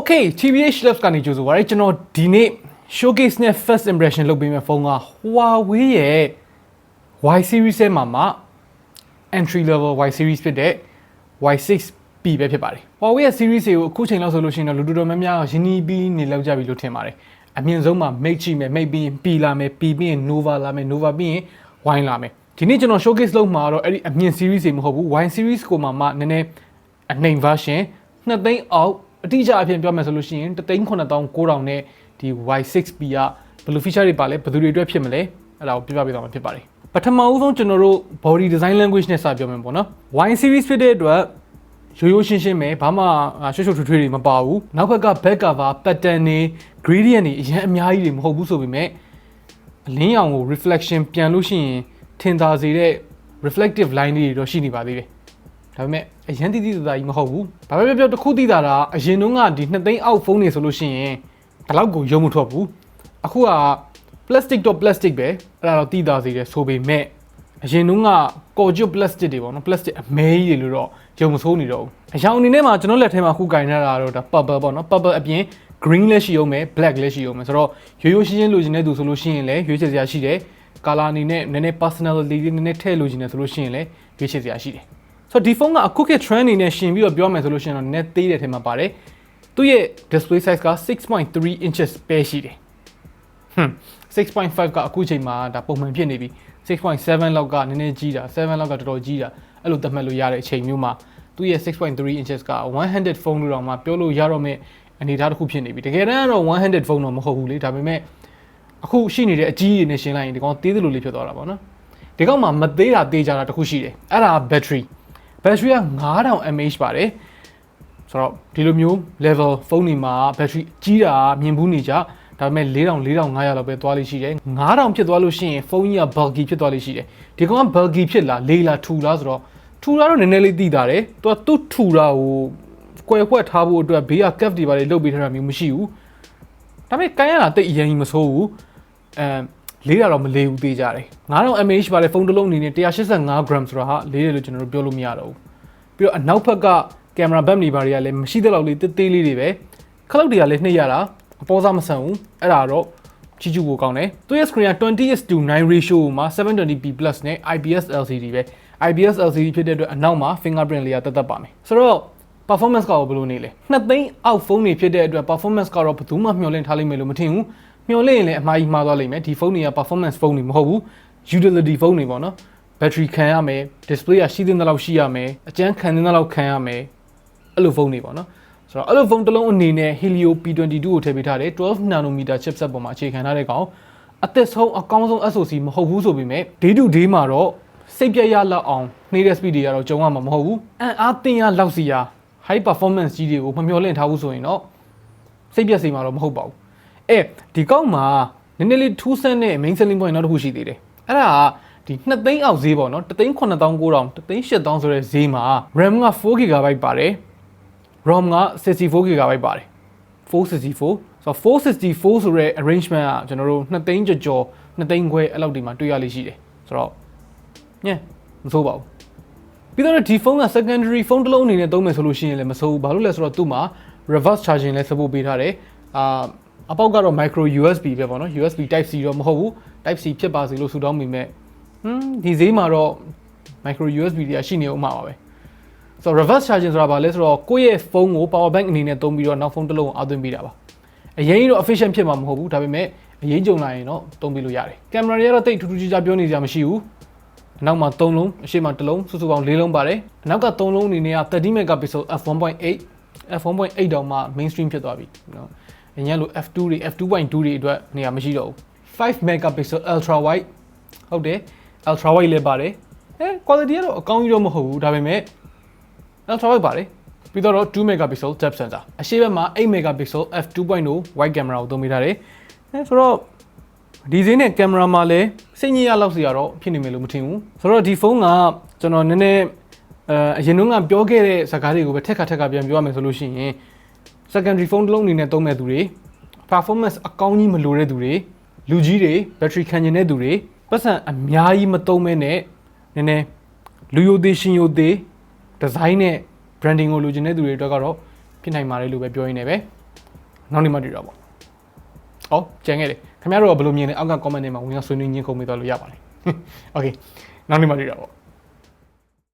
Okay, TBH Labs ကနေကြိုဆိုပါရစေကျွန်တော်ဒီနေ့ showcase နဲ့ first impression လုပ်ပေးမယ့်ဖုန်းက Huawei ရဲ့ Y series ထဲမှာ entry level Y series ဖြစ်တဲ့ Y6P ပဲဖြစ်ပါတယ် Huawei ရဲ့ series တွေကိုအခုချိန်လောက်ဆိုလို့ရှိရင်တော့လူတော်များများရင်းနှီးပြီးနေလောက်ကြပြီလို့ထင်ပါတယ်အမြင့်ဆုံးမှာ Mate ကြည့်မယ် Mate ပြီးရင် P လာမယ် P ပြီးရင် Nova လာမယ် Nova ပြီးရင် Y လာမယ်ဒီနေ့ကျွန်တော် showcase လုပ်မှာတော့အဲ့ဒီအမြင့် series တွေမဟုတ်ဘူး Y series ကိုမှနည်းနည်းအနှိမ် version 2သိန်းအောက်အတိအကျအဖြစ်ပြောမယ်ဆိုလို့ရှိရင်3,900နဲ့ဒီ Y6P ကဘယ်လို feature တွေပါလဲဘယ်သူတွေအတွက်ဖြစ်မလဲအဲ့ဒါကိုပြပြပေးသွားမှာဖြစ်ပါတယ်ပထမဦးဆုံးကျွန်တော်တို့ body design language နဲ့စပြောမယ်ပေါ့နော် Y series ဖြစ်တဲ့အတွက်ရိုးရိုးရှင်းရှင်းပဲဘာမှရွှေ့ရွှေ့ထွေးထွေးတွေမပါဘူးနောက်ဘက်က back cover pattern တွေ gradient တွေအရင်အများကြီးတွေမဟုတ်ဘူးဆိုပေမဲ့အလင်းရောင်ကို reflection ပြန်လို့ရှိရင်ထင်သာစေတဲ့ reflective line တွေတော့ရှိနေပါသေးတယ်ဒါပေမဲ့အရင်တိတိကျကျကြီးမဟုတ်ဘူးဘာပဲပြောတစ်ခုသိတာအရင်တုန်းကဒီ2သိန်းအောက်ဖုန်းတွေဆိုလို့ရှိရင်ဘယ်လောက်ကိုရုံမထွက်ဘူးအခုက plastic တော့ plastic ပဲအဲ့ဒါတော့သိတာစေတယ်ဆိုပေမဲ့အရင်တုန်းကကော်ကျွတ် plastic တွေပေါ့နော် plastic အမဲကြီးတွေလို့တော့ရုံမဆိုးနေတော့ဘူးအရောင်အနေနဲ့မှာကျွန်တော်လက်ထဲမှာအခုကင်နေတာတော့ဒါ purple ပေါ့နော် purple အပြင် green လည်းရှိအောင်မယ် black လည်းရှိအောင်မယ်ဆိုတော့ရိုးရိုးရှင်းရှင်းလိုချင်တဲ့သူဆိုလို့ရှိရင်လည်းရွေးချယ်စရာရှိတယ် color အနေနဲ့နည်းနည်း personality လေးနည်းနည်းထည့်လိုချင်တယ်ဆိုလို့ရှိရင်လည်းရွေးချယ်စရာရှိတယ်ဆိုတော့ဒီဖုန်းကအခုခေတ် trend အနေနဲ့ရှင်ပြီးတော့ပြောမယ်ဆိုလို့ရှိရင်တော့ net သေးတဲ့ထဲမှာပါတယ်သူရဲ့ display size က 6.3 inches ပဲရှိတယ်6.5 ကအခုချိန်မှာဒါပုံမှန်ဖြစ်နေပြီ6.7 လောက်ကနည်းနည်းကြီးတာ7လောက်ကတော်တော်ကြီးတာအဲ့လိုသတ်မှတ်လို့ရတဲ့အချိန်မျိုးမှာသူရဲ့ 6.3 inches က100 phone လို့တော့မှပြောလို့ရတော့မယ့်အနေအထားတစ်ခုဖြစ်နေပြီတကယ်တမ်းကတော့100 phone တော့မဟုတ်ဘူးလေဒါပေမဲ့အခုရှိနေတဲ့အကြီးတွေနဲ့ရှင်းလိုက်ရင်ဒီကောင်သေးသလိုလေးဖြစ်သွားတာပေါ့နော်ဒီကောင်မှာမသေးတာသေးကြတာတစ်ခုရှိတယ်အဲ့ဒါ battery က 5000 mAh ပါတယ်ဆိုတော့ဒီလိုမျိုး level ဖုန်းတွေမှာ battery ကြီးတာမြင်ဘူးနေကြဒါပေမဲ့4500လောက်ပဲသွားလို့ရှိတယ်9000ဖြစ်သွားလို့ရှိရင်ဖုန်းကြီးက bulky ဖြစ်သွားလို့ရှိတယ်ဒီကောင်က bulky ဖြစ်လားလေးလားထူလားဆိုတော့ထူတာတော့နည်းနည်းလေးသိတာတယ်သူထူတာကိုကွယ်ခွက်ထားဖို့အတွက်ဘေးက cap တွေပါလေလုတ်ပေးထားတာမျိုးမရှိဘူးဒါပေမဲ့ကန်ရတာတိတ်အရင်ကြီးမဆိုးဘူးလေးတာတော့မလေးဘူးသေးကြတယ်9000 mAh ပါလေဖုန်းတစ်လုံးအနေနဲ့185 gram ဆိုတာဟာလေးတယ်လို့ကျွန်တော်တို့ပြောလို့မရတော့ဘူးပြီးတော့အနောက်ဘက်ကကင်မရာဘက်နေပါတွေကလည်းမရှိတဲ့လောက်လေးတေးသေးလေးတွေပဲခလုတ်တွေကလည်းနှိပ်ရတာအပေါ်စားမဆန်ဘူးအဲ့ဒါတော့ကြီးကျူကိုကောင်းတယ်သူရဲ့ screen က 20:9 ratio မှာ 720p plus နဲ့ IPS LCD ပဲ IPS LCD ဖြစ်တဲ့အတွက်အနောက်မှာ fingerprint လေးကတက်ပါမယ်ဆိုတော့ performance ကောဘယ်လိုနေလဲ2သိန်းအောက်ဖုန်းတွေဖြစ်တဲ့အတွက် performance ကတော့ဘယ်သူမှမျှော်လင့်ထားလိမ့်မယ်လို့မထင်ဘူးမျှော်လင့်ရင်လည်းအမှားကြီးမှားသွားလိမ့်မယ်ဒီဖုန်းတွေက performance ဖုန်းတွေမဟုတ်ဘူး utility ဖုန်းတွေပေါ့နော် battery ခံရမယ် display ကရှိတဲ့လောက်ရှိရမယ်အကျန်းခံတဲ့လောက်ခံရမယ်အဲ့လိုဖုန်းတွေပေါ့နော်ဆိုတော့အဲ့လိုဖုန်းတစ်လုံးအနေနဲ့ Helio P22 ကိုထည့်ပေးထားတယ်12 nanometer chipset ပေါ်မှာအခြေခံထားတဲ့ကောင်အသက်ဆုံးအကောင်းဆုံး SoC မဟုတ်ဘူးဆိုပေမဲ့ day to day မှာတော့စိတ်ပြည့်ရလောက်အောင်နှိမ့်တဲ့ speed တွေကတော့ကြုံရမှာမဟုတ်ဘူးအားတင်ရလောက်စီရ high performance ကြီးတွေကိုမမျှော်လင့်ထားဘူးဆိုရင်တော့စိတ်ပြည့်စေမှာတော့မဟုတ်ပါဘူးဒီကောက်မှာနည်းနည်းလေးထူးဆန်းတဲ့ main selling point နောက်တစ်ခုရှိသေးတယ်အဲ့ဒါကဒီ2သိန်းအောက်ဈေးပေါ့နော်3,900 3,800ဆိုတဲ့ဈေးမှာ RAM က 4GB ပါတယ် ROM က 64GB ပါတယ်464ဆိုတော့464ဆိုတဲ့ arrangement ကကျွန်တော်တို့2သိန်းကျော်2သိန်းခွဲအဲ့လောက်ဒီမှာတွေ့ရလိမ့်ရှိတယ်ဆိုတော့ညမဆိုးပါဘူးပြီးတော့ဒီဖုန်းက secondary ဖုန်းတစ်လုံးအနေနဲ့သုံးမယ်ဆိုလို့ရှိရင်လည်းမဆိုးဘူးဘာလို့လဲဆိုတော့သူ့မှာ reverse charging လည်း support ပေးထားတယ်အပေါက်ကတော့ micro USB ပဲပေါ့နော် USB type C တော့မဟုတ်ဘူး type C ဖြစ်ပါစေလို့ဆုတောင်းမိမဲ့ဒီဈေးမှာတော့ micro USB တွေကရှိနေဦးမှာပါပဲဆိုတော့ reverse charging ဆိုတာဘာလဲဆိုတော့ကိုယ့်ရဲ့ဖုန်းကို power bank အနေနဲ့သုံးပြီးတော့နောက်ဖုန်းတစ်လုံးကိုအားသွင်းပေးတာပါအရင်ကြီးတော့ efficient ဖြစ်မှာမဟုတ်ဘူးဒါပေမဲ့အရင်ကြုံလာရင်တော့သုံးပေးလို့ရတယ်ကင်မရာတွေကတော့တိတ်ထူးထူးခြားခြားပြောနေကြမရှိဘူးအနောက်မှာ3လုံးအရှေ့မှာ1လုံးစုစုပေါင်း4လုံးပါတယ်အနောက်က3လုံးအနေနဲ့က30 megapixel f1.8 တောင်မှ mainstream ဖြစ်သွားပြီနော်အရင်လို f2 တွေ f2.2 တွေအတွက်နေရာမရှိတော့ဘူး5 megapixel ultra wide ဟုတ်တယ် ultra wide လည်းပါတယ်quality ကတော့အကောင်းကြီးတော့မဟုတ်ဘူးဒါပေမဲ့ ultra wide ပါတယ်ပြီးတော့2 megapixel depth sensor အရှေ့ဘက်မှာ8 megapixel f2.0 wide camera ကိုသုံးပေးထားတယ်ဆိုတော့ဒီဈေးနဲ့ကင်မရာမှာလည်းစိတ်ညစ်ရလောက်စီရတော့ဖြစ်နေမယ်လို့မထင်ဘူးဆိုတော့ဒီဖုန်းကကျွန်တော်နည်းနည်းအရင်တုန်းကပြောခဲ့တဲ့စကားတွေကိုပဲထက်ကပြန်ပြောရမယ်ဆိုလို့ရှိရင် secondary phone တစ်လုံးအနေနဲ့သုံးမဲ့သူတွေ performance အကောင်းကြီးမလိုတဲ့သူတွေလူကြီးတွေ battery ခံကျင်တဲ့သူတွေပတ်စံအများကြီးမသုံးမဲနဲ့နည်းနည်းလူယိုသေးရှင်ယိုသေး design နဲ့ branding ကိုလိုချင်တဲ့သူတွေအတွက်ကတော့ဖြစ်နိုင်ပါတယ်လို့ပဲပြောရင်းနေပဲ နောက်နေ့မှတွေ့တာပေါ့။ဟုတ်ကြံခဲ့တယ်ခင်ဗျားတို့ကဘယ်လိုမြင်လဲအောက်က comment ထဲမှာဝင်ရောက်ဆွေးနွေးညှင်းခုန်ပေးသွားလို့ရပါတယ်။ Okay နောက်နေ့မှတွေ့တာပေါ့